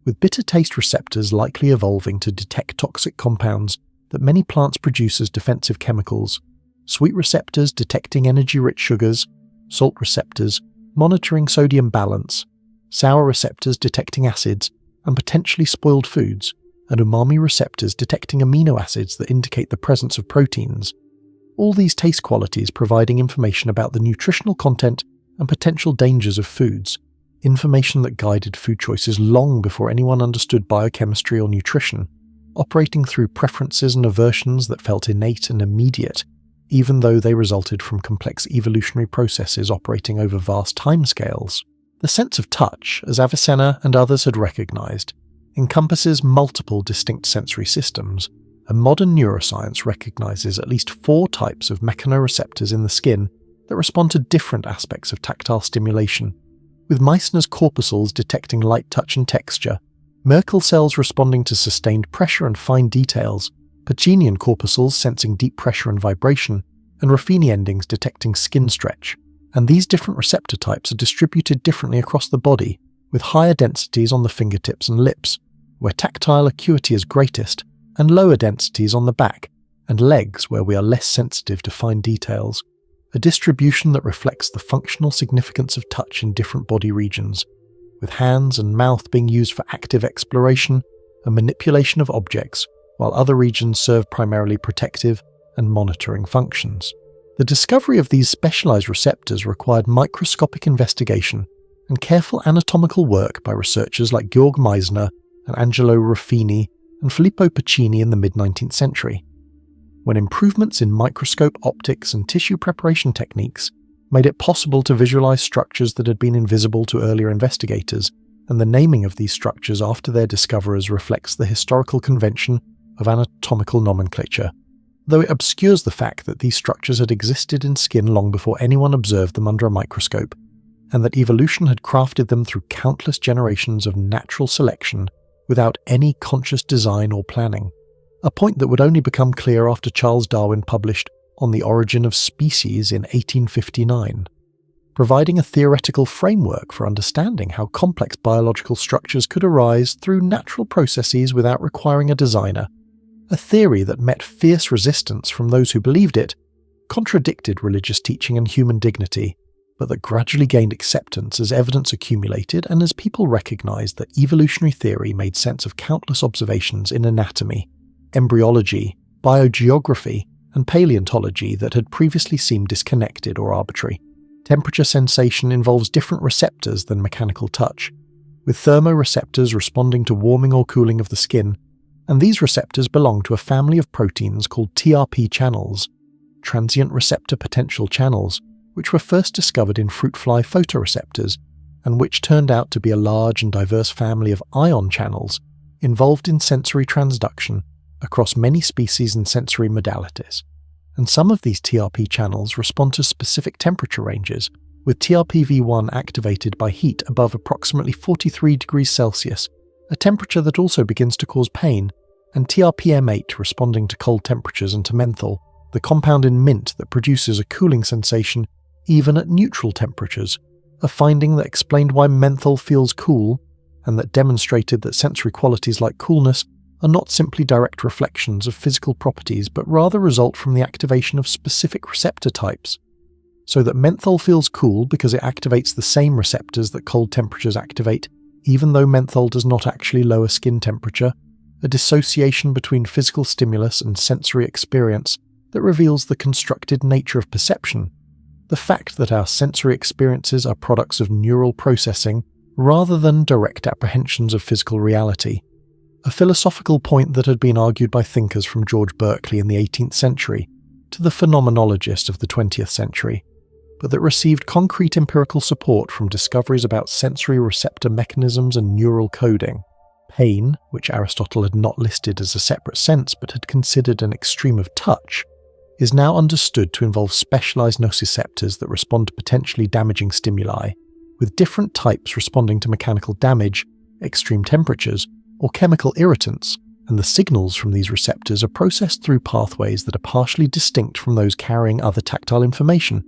with bitter taste receptors likely evolving to detect toxic compounds that many plants produce as defensive chemicals, sweet receptors detecting energy-rich sugars, salt receptors monitoring sodium balance, sour receptors detecting acids and potentially spoiled foods, and umami receptors detecting amino acids that indicate the presence of proteins. All these taste qualities providing information about the nutritional content and potential dangers of foods, information that guided food choices long before anyone understood biochemistry or nutrition, operating through preferences and aversions that felt innate and immediate, even though they resulted from complex evolutionary processes operating over vast timescales. The sense of touch, as Avicenna and others had recognized, encompasses multiple distinct sensory systems, and modern neuroscience recognizes at least 4 types of mechanoreceptors in the skin that respond to different aspects of tactile stimulation, with Meissner's corpuscles detecting light touch and texture, Merkel cells responding to sustained pressure and fine details, Pacinian corpuscles sensing deep pressure and vibration, and Ruffini endings detecting skin stretch. And these different receptor types are distributed differently across the body, with higher densities on the fingertips and lips, where tactile acuity is greatest, and lower densities on the back, and legs where we are less sensitive to fine details. A distribution that reflects the functional significance of touch in different body regions, with hands and mouth being used for active exploration and manipulation of objects, while other regions serve primarily protective and monitoring functions. The discovery of these specialized receptors required microscopic investigation and careful anatomical work by researchers like Georg Meissner and Angelo Ruffini and Filippo Pacini in the mid-19th century, when improvements in microscope optics and tissue preparation techniques made it possible to visualize structures that had been invisible to earlier investigators, and the naming of these structures after their discoverers reflects the historical convention of anatomical nomenclature, though it obscures the fact that these structures had existed in skin long before anyone observed them under a microscope, and that evolution had crafted them through countless generations of natural selection without any conscious design or planning, a point that would only become clear after Charles Darwin published On the Origin of Species in 1859, providing a theoretical framework for understanding how complex biological structures could arise through natural processes without requiring a designer, a theory that met fierce resistance from those who believed it, contradicted religious teaching and human dignity, but that gradually gained acceptance as evidence accumulated and as people recognized that evolutionary theory made sense of countless observations in anatomy, embryology, biogeography, and paleontology that had previously seemed disconnected or arbitrary. Temperature sensation involves different receptors than mechanical touch, with thermoreceptors responding to warming or cooling of the skin, and these receptors belong to a family of proteins called TRP channels, transient receptor potential channels, which were first discovered in fruit fly photoreceptors, and which turned out to be a large and diverse family of ion channels involved in sensory transduction across many species and sensory modalities. And some of these TRP channels respond to specific temperature ranges, with TRPV1 activated by heat above approximately 43 degrees Celsius, a temperature that also begins to cause pain, and TRPM8 responding to cold temperatures and to menthol, the compound in mint that produces a cooling sensation even at neutral temperatures, a finding that explained why menthol feels cool, and that demonstrated that sensory qualities like coolness are not simply direct reflections of physical properties but rather result from the activation of specific receptor types. So that menthol feels cool because it activates the same receptors that cold temperatures activate, even though menthol does not actually lower skin temperature, a dissociation between physical stimulus and sensory experience that reveals the constructed nature of perception, the fact that our sensory experiences are products of neural processing rather than direct apprehensions of physical reality, a philosophical point that had been argued by thinkers from George Berkeley in the 18th century to the phenomenologist of the 20th century, but that received concrete empirical support from discoveries about sensory receptor mechanisms and neural coding. Pain, which Aristotle had not listed as a separate sense but had considered an extreme of touch, is now understood to involve specialized nociceptors that respond to potentially damaging stimuli, with different types responding to mechanical damage, extreme temperatures, or chemical irritants, and the signals from these receptors are processed through pathways that are partially distinct from those carrying other tactile information,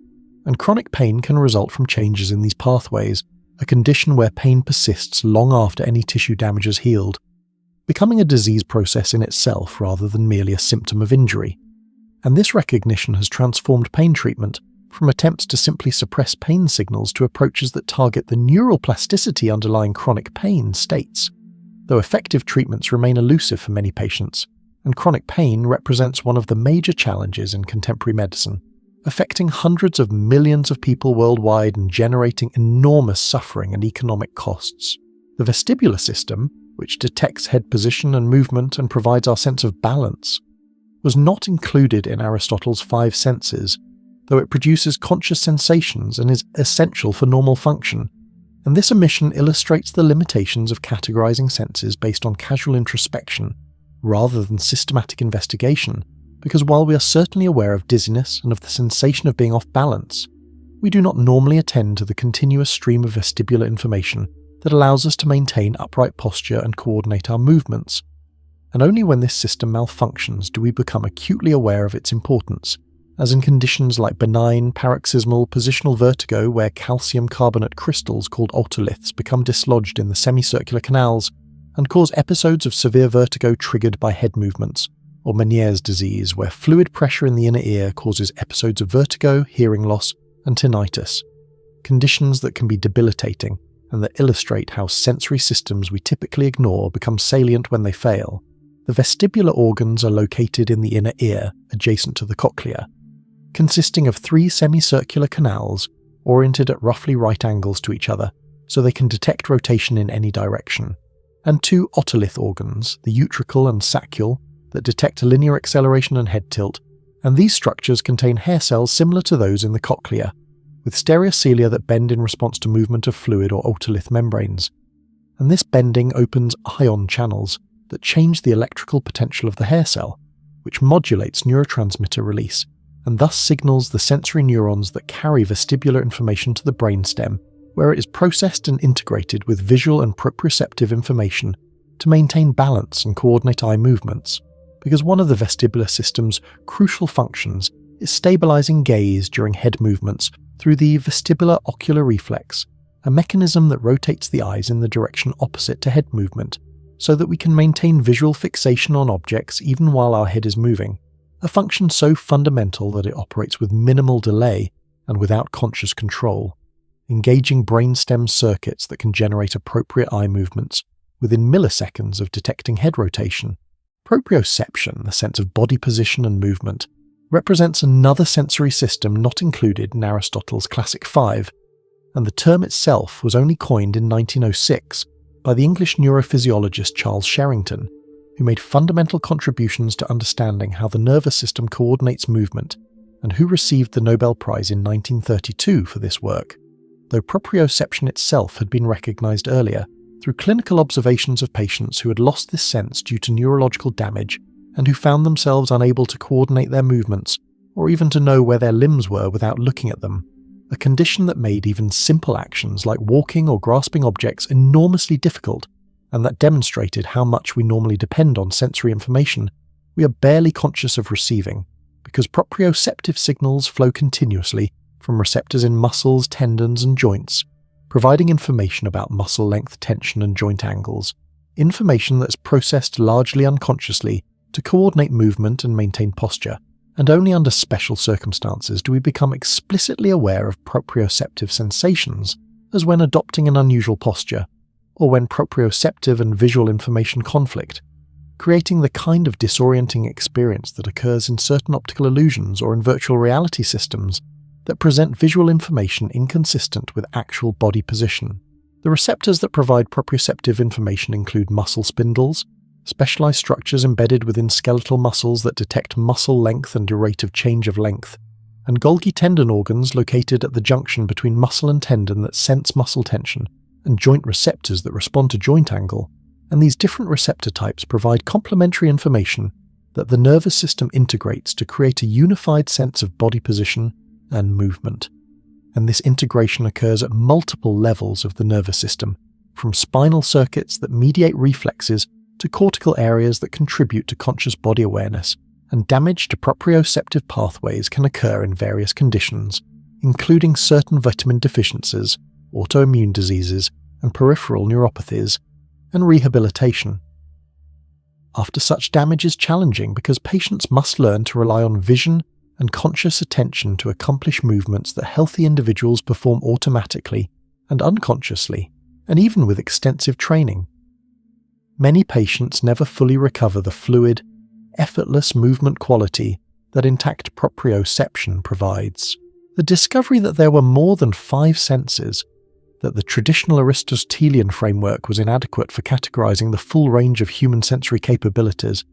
and chronic pain can result from changes in these pathways, a condition where pain persists long after any tissue damage has healed, becoming a disease process in itself rather than merely a symptom of injury. And this recognition has transformed pain treatment from attempts to simply suppress pain signals to approaches that target the neural plasticity underlying chronic pain states. Though effective treatments remain elusive for many patients, and chronic pain represents one of the major challenges in contemporary medicine, affecting hundreds of millions of people worldwide and generating enormous suffering and economic costs. The vestibular system, which detects head position and movement and provides our sense of balance, was not included in Aristotle's 5 senses, though it produces conscious sensations and is essential for normal function. And this omission illustrates the limitations of categorizing senses based on casual introspection, rather than systematic investigation, because while we are certainly aware of dizziness and of the sensation of being off balance, we do not normally attend to the continuous stream of vestibular information that allows us to maintain upright posture and coordinate our movements. And only when this system malfunctions do we become acutely aware of its importance, as in conditions like benign paroxysmal positional vertigo where calcium carbonate crystals called otoliths become dislodged in the semicircular canals and cause episodes of severe vertigo triggered by head movements, or Meniere's disease where fluid pressure in the inner ear causes episodes of vertigo, hearing loss, and tinnitus, conditions that can be debilitating and that illustrate how sensory systems we typically ignore become salient when they fail. The vestibular organs are located in the inner ear, adjacent to the cochlea, consisting of 3 semicircular canals oriented at roughly right angles to each other so they can detect rotation in any direction, and 2 otolith organs, the utricle and saccule, that detect linear acceleration and head tilt, and these structures contain hair cells similar to those in the cochlea, with stereocilia that bend in response to movement of fluid or otolith membranes. And this bending opens ion channels that change the electrical potential of the hair cell, which modulates neurotransmitter release, and thus signals the sensory neurons that carry vestibular information to the brainstem, where it is processed and integrated with visual and proprioceptive information to maintain balance and coordinate eye movements, because one of the vestibular system's crucial functions is stabilizing gaze during head movements through the vestibular ocular reflex, a mechanism that rotates the eyes in the direction opposite to head movement, so that we can maintain visual fixation on objects even while our head is moving, a function so fundamental that it operates with minimal delay and without conscious control, engaging brainstem circuits that can generate appropriate eye movements within milliseconds of detecting head rotation. Proprioception, the sense of body position and movement, represents another sensory system not included in Aristotle's classic five, and the term itself was only coined in 1906 by the English neurophysiologist Charles Sherrington, who made fundamental contributions to understanding how the nervous system coordinates movement, and who received the Nobel Prize in 1932 for this work, though proprioception itself had been recognized earlier through clinical observations of patients who had lost this sense due to neurological damage and who found themselves unable to coordinate their movements or even to know where their limbs were without looking at them, a condition that made even simple actions like walking or grasping objects enormously difficult, and that demonstrated how much we normally depend on sensory information we are barely conscious of receiving, because proprioceptive signals flow continuously from receptors in muscles, tendons, and joints, providing information about muscle length, tension, and joint angles, information that is processed largely unconsciously to coordinate movement and maintain posture, and only under special circumstances do we become explicitly aware of proprioceptive sensations, as when adopting an unusual posture, or when proprioceptive and visual information conflict, creating the kind of disorienting experience that occurs in certain optical illusions or in virtual reality systems that present visual information inconsistent with actual body position. The receptors that provide proprioceptive information include muscle spindles, specialized structures embedded within skeletal muscles that detect muscle length and rate of change of length, and Golgi tendon organs located at the junction between muscle and tendon that sense muscle tension, and joint receptors that respond to joint angle, and these different receptor types provide complementary information that the nervous system integrates to create a unified sense of body position and movement. And this integration occurs at multiple levels of the nervous system, from spinal circuits that mediate reflexes to cortical areas that contribute to conscious body awareness, and damage to proprioceptive pathways can occur in various conditions, including certain vitamin deficiencies, autoimmune diseases, and peripheral neuropathies, and rehabilitation. After such damage is challenging because patients must learn to rely on vision and conscious attention to accomplish movements that healthy individuals perform automatically and unconsciously, and even with extensive training. Many patients never fully recover the fluid, effortless movement quality that intact proprioception provides. The discovery that there were more than 5 senses, that the traditional Aristotelian framework was inadequate for categorizing the full range of human sensory capabilities,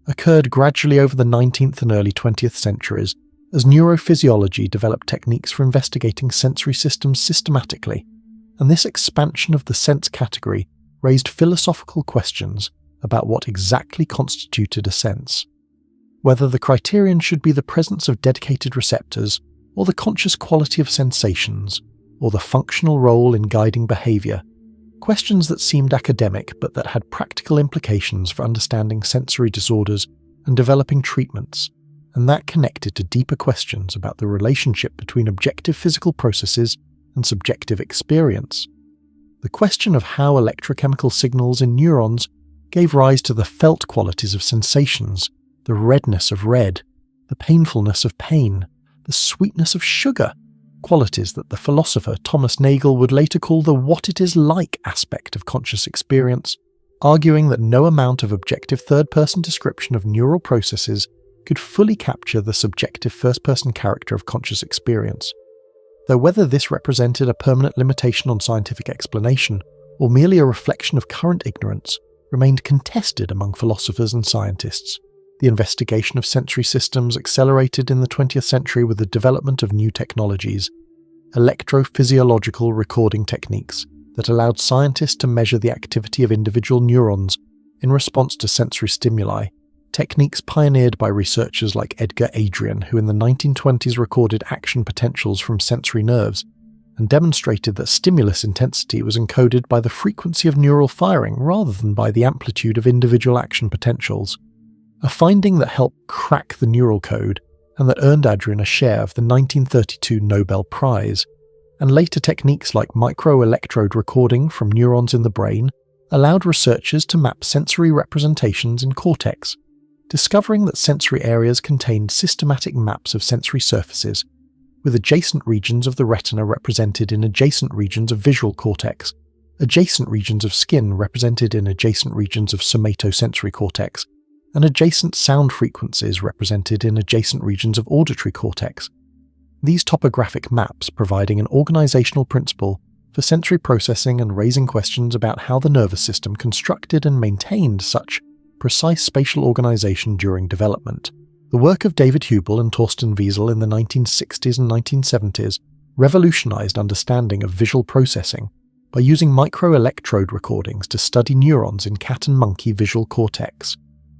occurred gradually over the 19th and early 20th centuries as neurophysiology developed techniques for investigating sensory systems systematically, and this expansion of the sense category raised philosophical questions about what exactly constituted a sense. Whether the criterion should be the presence of dedicated receptors, or the conscious quality of sensations, or the functional role in guiding behavior, questions that seemed academic but that had practical implications for understanding sensory disorders and developing treatments, and that connected to deeper questions about the relationship between objective physical processes and subjective experience. The question of how electrochemical signals in neurons gave rise to the felt qualities of sensations, the redness of red, the painfulness of pain, the sweetness of sugar, qualities that the philosopher Thomas Nagel would later call the what it is like aspect of conscious experience, arguing that no amount of objective third-person description of neural processes could fully capture the subjective first-person character of conscious experience. Though whether this represented a permanent limitation on scientific explanation, or merely a reflection of current ignorance, remained contested among philosophers and scientists. The investigation of sensory systems accelerated in the 20th century with the development of new technologies, electrophysiological recording techniques that allowed scientists to measure the activity of individual neurons in response to sensory stimuli, techniques pioneered by researchers like Edgar Adrian, who in the 1920s recorded action potentials from sensory nerves and demonstrated that stimulus intensity was encoded by the frequency of neural firing rather than by the amplitude of individual action potentials. A finding that helped crack the neural code and that earned Adrian a share of the 1932 Nobel Prize, and later techniques like microelectrode recording from neurons in the brain allowed researchers to map sensory representations in cortex, discovering that sensory areas contained systematic maps of sensory surfaces, with adjacent regions of the retina represented in adjacent regions of visual cortex, adjacent regions of skin represented in adjacent regions of somatosensory cortex, and adjacent sound frequencies represented in adjacent regions of auditory cortex. These topographic maps providing an organizational principle for sensory processing and raising questions about how the nervous system constructed and maintained such precise spatial organization during development. The work of David Hubel and Torsten Wiesel in the 1960s and 1970s revolutionized understanding of visual processing by using microelectrode recordings to study neurons in cat and monkey visual cortex,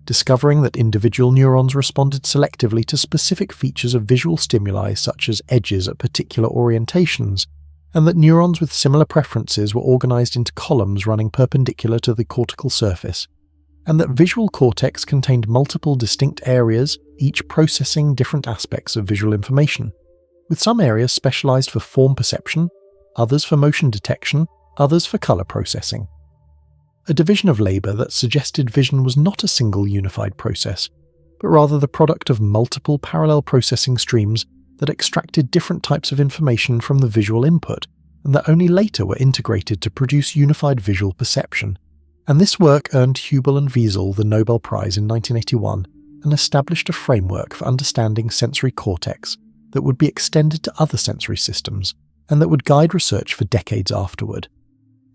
discovering that individual neurons responded selectively to specific features of visual stimuli such as edges at particular orientations, and that neurons with similar preferences were organized into columns running perpendicular to the cortical surface, and that visual cortex contained multiple distinct areas, each processing different aspects of visual information, with some areas specialized for form perception, others for motion detection, others for color processing. A division of labor that suggested vision was not a single unified process, but rather the product of multiple parallel processing streams that extracted different types of information from the visual input, and that only later were integrated to produce unified visual perception. And this work earned Hubel and Wiesel the Nobel Prize in 1981 and established a framework for understanding sensory cortex that would be extended to other sensory systems and that would guide research for decades afterward.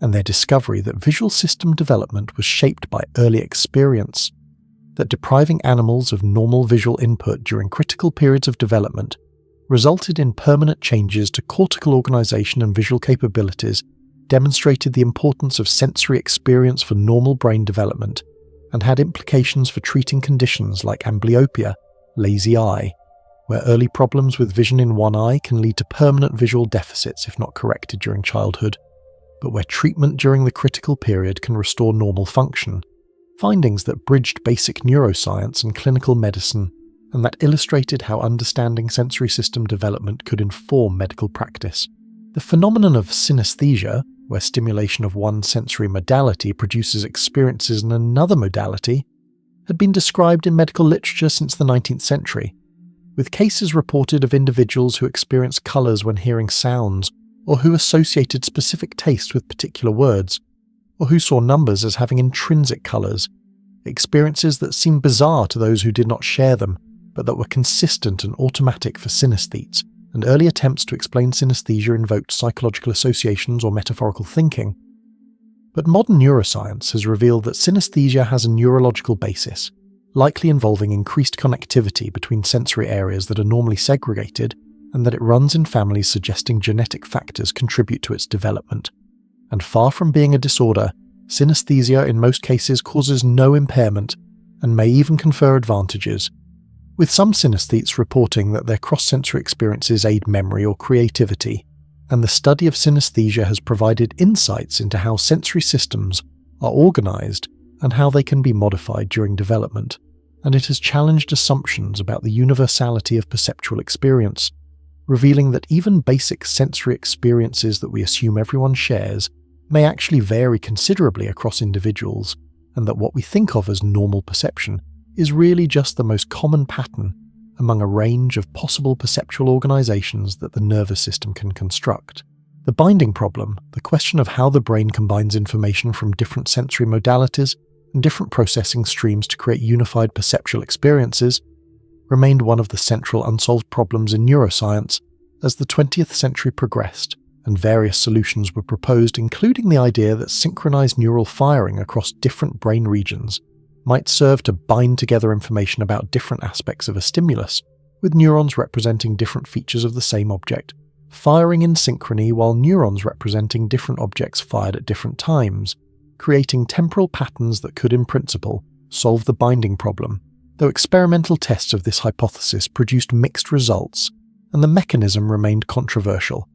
And their discovery that visual system development was shaped by early experience, that depriving animals of normal visual input during critical periods of development resulted in permanent changes to cortical organization and visual capabilities, demonstrated the importance of sensory experience for normal brain development, and had implications for treating conditions like amblyopia, lazy eye, where early problems with vision in one eye can lead to permanent visual deficits if not corrected during childhood, but where treatment during the critical period can restore normal function, findings that bridged basic neuroscience and clinical medicine, and that illustrated how understanding sensory system development could inform medical practice. The phenomenon of synesthesia, where stimulation of one sensory modality produces experiences in another modality, had been described in medical literature since the 19th century, with cases reported of individuals who experienced colours when hearing sounds, or who associated specific tastes with particular words, or who saw numbers as having intrinsic colours, experiences that seemed bizarre to those who did not share them, but that were consistent and automatic for synesthetes, and early attempts to explain synesthesia invoked psychological associations or metaphorical thinking. But modern neuroscience has revealed that synesthesia has a neurological basis, likely involving increased connectivity between sensory areas that are normally segregated, and that it runs in families suggesting genetic factors contribute to its development. And far from being a disorder, synesthesia in most cases causes no impairment and may even confer advantages, with some synesthetes reporting that their cross-sensory experiences aid memory or creativity, and the study of synesthesia has provided insights into how sensory systems are organized and how they can be modified during development, and it has challenged assumptions about the universality of perceptual experience, revealing that even basic sensory experiences that we assume everyone shares may actually vary considerably across individuals, and that what we think of as normal perception is really just the most common pattern among a range of possible perceptual organizations that the nervous system can construct. The binding problem, the question of how the brain combines information from different sensory modalities and different processing streams to create unified perceptual experiences, remained one of the central unsolved problems in neuroscience as the 20th century progressed and various solutions were proposed, including the idea that synchronized neural firing across different brain regions might serve to bind together information about different aspects of a stimulus, with neurons representing different features of the same object, firing in synchrony while neurons representing different objects fired at different times, creating temporal patterns that could, in principle, solve the binding problem, though experimental tests of this hypothesis produced mixed results, and the mechanism remained controversial.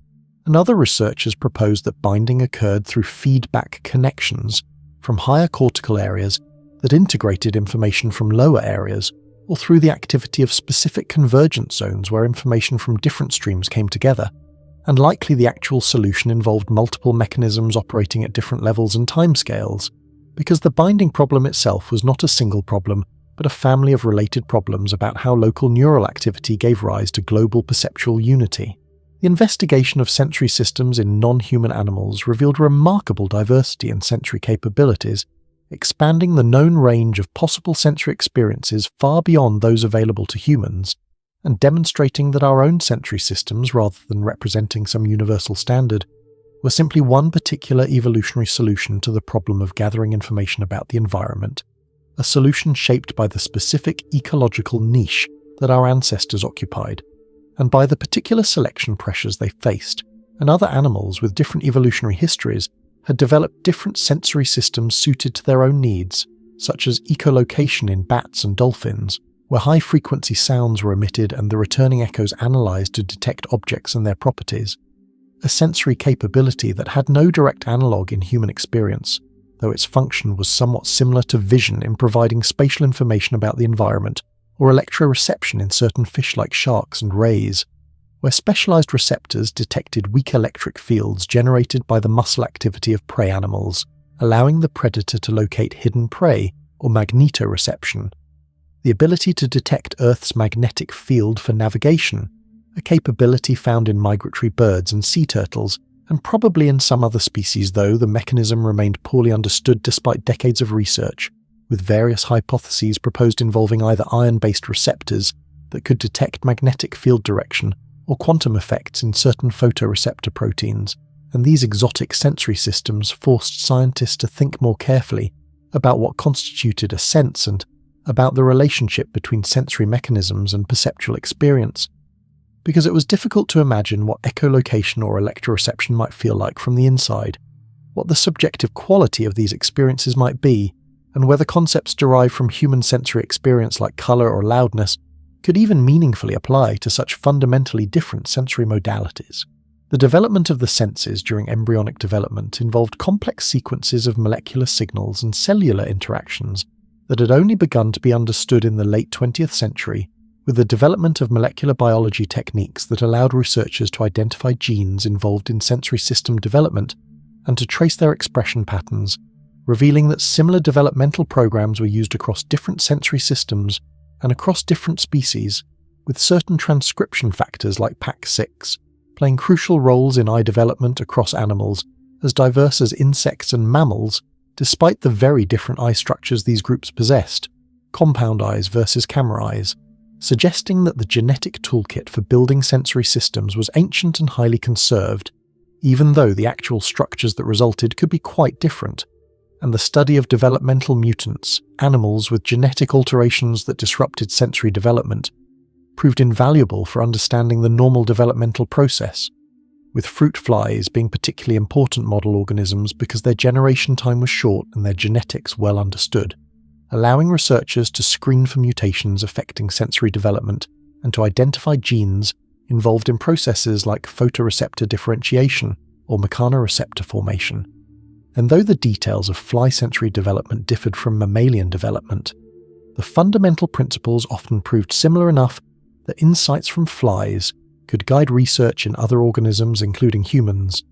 And other researchers proposed that binding occurred through feedback connections from higher cortical areas that integrated information from lower areas, or through the activity of specific convergence zones where information from different streams came together, and likely the actual solution involved multiple mechanisms operating at different levels and timescales, because the binding problem itself was not a single problem, but a family of related problems about how local neural activity gave rise to global perceptual unity. The investigation of sensory systems in non-human animals revealed remarkable diversity in sensory capabilities, expanding the known range of possible sensory experiences far beyond those available to humans, and demonstrating that our own sensory systems, rather than representing some universal standard, were simply one particular evolutionary solution to the problem of gathering information about the environment, a solution shaped by the specific ecological niche that our ancestors occupied, and by the particular selection pressures they faced. And other animals with different evolutionary histories had developed different sensory systems suited to their own needs, such as echolocation in bats and dolphins, where high-frequency sounds were emitted and the returning echoes analysed to detect objects and their properties, a sensory capability that had no direct analogue in human experience, though its function was somewhat similar to vision in providing spatial information about the environment, or electroreception in certain fish like sharks and rays, where specialised receptors detected weak electric fields generated by the muscle activity of prey animals, allowing the predator to locate hidden prey, or magnetoreception, the ability to detect Earth's magnetic field for navigation, a capability found in migratory birds and sea turtles, and probably in some other species, though the mechanism remained poorly understood despite decades of research, with various hypotheses proposed involving either ion-based receptors that could detect magnetic field direction or quantum effects in certain photoreceptor proteins, and these exotic sensory systems forced scientists to think more carefully about what constituted a sense and about the relationship between sensory mechanisms and perceptual experience, because it was difficult to imagine what echolocation or electroreception might feel like from the inside, what the subjective quality of these experiences might be, and whether concepts derived from human sensory experience like colour or loudness could even meaningfully apply to such fundamentally different sensory modalities. The development of the senses during embryonic development involved complex sequences of molecular signals and cellular interactions that had only begun to be understood in the late 20th century, with the development of molecular biology techniques that allowed researchers to identify genes involved in sensory system development and to trace their expression patterns, revealing that similar developmental programs were used across different sensory systems and across different species, with certain transcription factors like PAC6 playing crucial roles in eye development across animals as diverse as insects and mammals, despite the very different eye structures these groups possessed, compound eyes versus camera eyes, suggesting that the genetic toolkit for building sensory systems was ancient and highly conserved, even though the actual structures that resulted could be quite different, and the study of developmental mutants, animals with genetic alterations that disrupted sensory development, proved invaluable for understanding the normal developmental process, with fruit flies being particularly important model organisms because their generation time was short and their genetics well understood, allowing researchers to screen for mutations affecting sensory development and to identify genes involved in processes like photoreceptor differentiation or mechanoreceptor formation. And though the details of fly sensory development differed from mammalian development, the fundamental principles often proved similar enough that insights from flies could guide research in other organisms, including humans,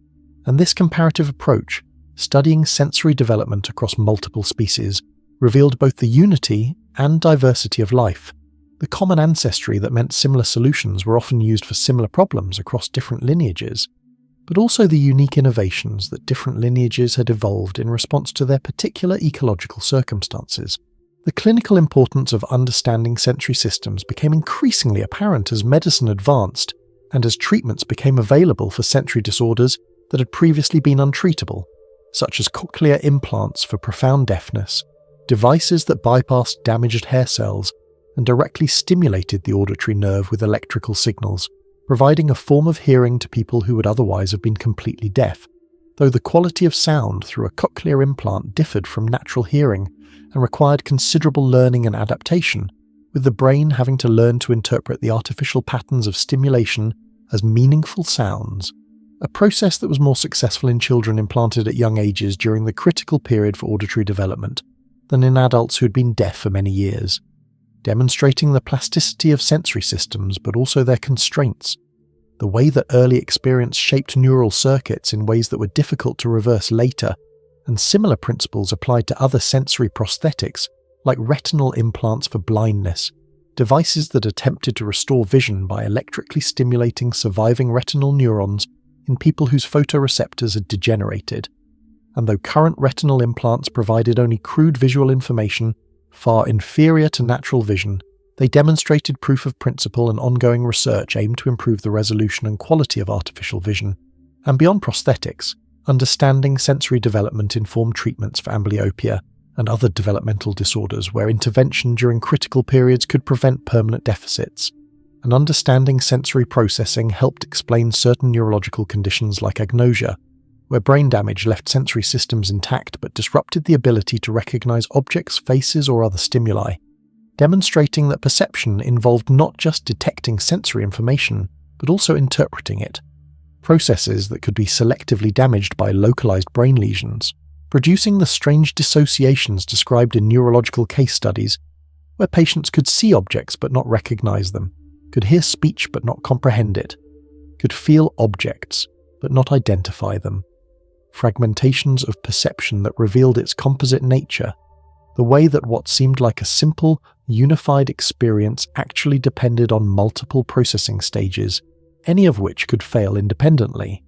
and this comparative approach, studying sensory development across multiple species, revealed both the unity and diversity of life, the common ancestry that meant similar solutions were often used for similar problems across different lineages, but also the unique innovations that different lineages had evolved in response to their particular ecological circumstances. The clinical importance of understanding sensory systems became increasingly apparent as medicine advanced and as treatments became available for sensory disorders that had previously been untreatable, such as cochlear implants for profound deafness, devices that bypassed damaged hair cells and directly stimulated the auditory nerve with electrical signals, providing a form of hearing to people who would otherwise have been completely deaf, though the quality of sound through a cochlear implant differed from natural hearing and required considerable learning and adaptation, with the brain having to learn to interpret the artificial patterns of stimulation as meaningful sounds, a process that was more successful in children implanted at young ages during the critical period for auditory development than in adults who had been deaf for many years. demonstrating the plasticity of sensory systems but also their constraints, the way that early experience shaped neural circuits in ways that were difficult to reverse later, and similar principles applied to other sensory prosthetics like retinal implants for blindness, devices that attempted to restore vision by electrically stimulating surviving retinal neurons in people whose photoreceptors had degenerated. And though current retinal implants provided only crude visual information, far inferior to natural vision, they demonstrated proof of principle, and ongoing research aimed to improve the resolution and quality of artificial vision. And beyond prosthetics, understanding sensory development informed treatments for amblyopia and other developmental disorders where intervention during critical periods could prevent permanent deficits. And understanding sensory processing helped explain certain neurological conditions like agnosia, where brain damage left sensory systems intact but disrupted the ability to recognize objects, faces, or other stimuli, demonstrating that perception involved not just detecting sensory information, but also interpreting it, processes that could be selectively damaged by localized brain lesions, producing the strange dissociations described in neurological case studies, where patients could see objects but not recognize them, could hear speech but not comprehend it, could feel objects but not identify them. Fragmentations of perception that revealed its composite nature, the way that what seemed like a simple, unified experience actually depended on multiple processing stages, any of which could fail independently.